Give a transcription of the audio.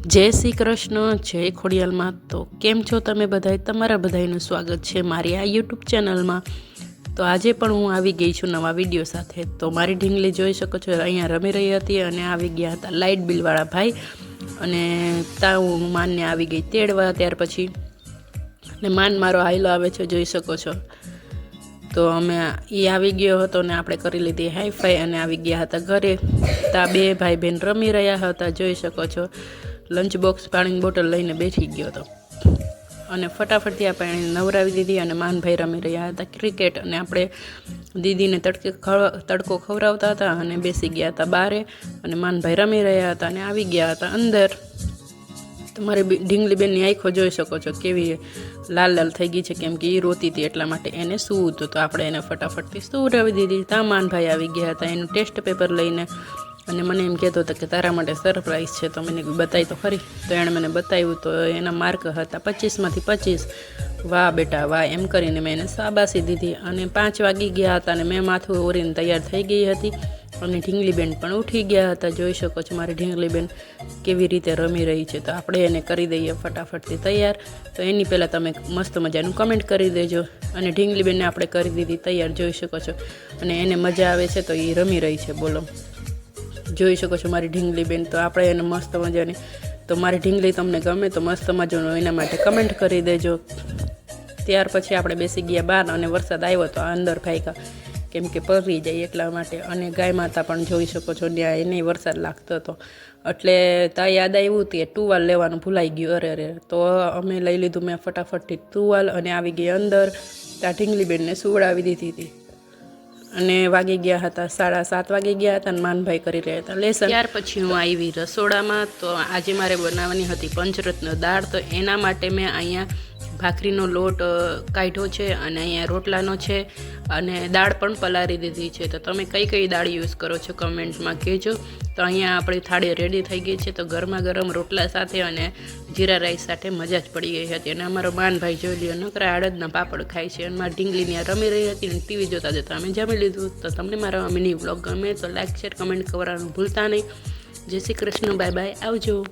जय श्री कृष्ण जय खोडियाल में। तो केम छो तमे बधाई? तमारा बधाईनुं स्वागत है मारी आ यूट्यूब चेनल में। तो आजे पण हूँ आवी गई छूं नवा विडियो साथे। तो मारी ढींगली जोई शको छो अहींया रमी रही हती अने आवी गया हता लाइट बिल वाळा भाई अने ताऊ मानने आवी गई तेड़वा। त्यार पछी ने मान मारो हाइलो आवे छे जोई शको छो। तो अमे ई आवी गयो हतो ने आपणे करी लीधी हाईफाई अने आवी गया हता घरे। ता बे भाई बेन रमी रह्या हता जोई शको छो। लंच बॉक्स पाणी बोटल लईने बेठी गयो तो अने फटाफट थी आपणे नवरावी दीधी अने मान भाई रमी रह्या हता क्रिकेट अने आपणे दीदीने तड़को खवरावता हता अने बेसी गया हता बारे अने मान भाई रमी रह्या हता अने आवी गया हता अंदर। तो मारी ढींगली बेननी आँखो जोई शको छो केवी लाल लाल थई गई छे केम के ई रोती थी एटला माटे एने सूवुं हतुं। तो आपणे एने फटाफटथी सुवरावी दीधी। ता मान भाई आवी गया हता एनुं टेस्ट पेपर लईने अने मने एम कहेतो हतो के तारा माटे सरप्राइज छे। तो मैंने बताई तो खरी। तो एणे मने बताव्युं तो एना मार्क हता 25 मांथी 25। वाह बेटा वाह एम करीने मैं एने शाबाशी दीधी अने 5 वागी गया हता अने मैं माथुं ओरीने तैयार थई गई हती अने ढींगली बेन पण उठी गया हता। जोई शको छो मारी ढींगली बेन केवी रीते रमी रही छे। तो आपणे एने करी दईए फटाफटथी तैयार। तो एनी पहेला तमे मस्त मजानुं कमेंट करी देजो। अने ढींगली बेनने आपणे करी दीधी तैयार जोई शको छो अने एने मजा आवे छे तो ई रमी रही छे। बोलो जोई शको छो मारी ढींगली बेन। तो आपणे एने मस्त मजानी तो मारी ढींगली तमने गमे तो मस्त मजानो एना माटे कमेंट करी देजो। त्यार पछी आपणे बेसी गया बार अने वरसाद आव्यो तो अंदर भाग्या केम के पलरी जाय એટલા માટે અને ગાય માતા પણ જોઈ શકો છો ત્યાં એને વરસાદ લાગતો હતો એટલે તા યાદ આવ્યું તે ટુવાલ લેવાનું ભૂલાઈ ગયું। અરે અરે તો અમે લઈ લીધું મેં ફટાફટથી ટુવાલ અને આવી ગઈ અંદર। તા ઢીંગલી બેનને સુવડાવી દીધી હતી અને વાગી ગયા હતા 7:30 વાગી ગયા હતા અને માનભાઈ કરી રહ્યા હતા લેસન। ત્યાર પછી હું આવી રસોડામાં। તો આજે મારે બનાવવાની હતી પંચરત્ન દાળ। તો એના માટે મેં અહીંયા ભાખરીનો લોટ કાઢ્યો છે અને અહીંયા રોટલાનો છે અને દાળ પણ પલાળી દીધી છે। તો તમે કઈ કઈ દાળ યુઝ કરો છો કમેન્ટમાં કહેજો। તો અહીંયા આપણી થાળી રેડી થઈ ગઈ છે। તો ગરમા ગરમ રોટલા સાથે અને જીરા રાઈસ સાથે મજા જ પડી ગઈ હતી। અને અમારો માનભાઈ જોઈ લ્યો નકરા અડદના પાપડ ખાય છે અને મારી ઢીંગલીની રમી રહી હતી અને ટીવી જોતા જોતા અમે જમી લીધું। તો તમને મારો મિની વ્લોગ ગમે તો લાઈક શેર કમેન્ટ કરવાનું ભૂલતા નહીં। જય શ્રી કૃષ્ણ, બાય બાય, આવજો।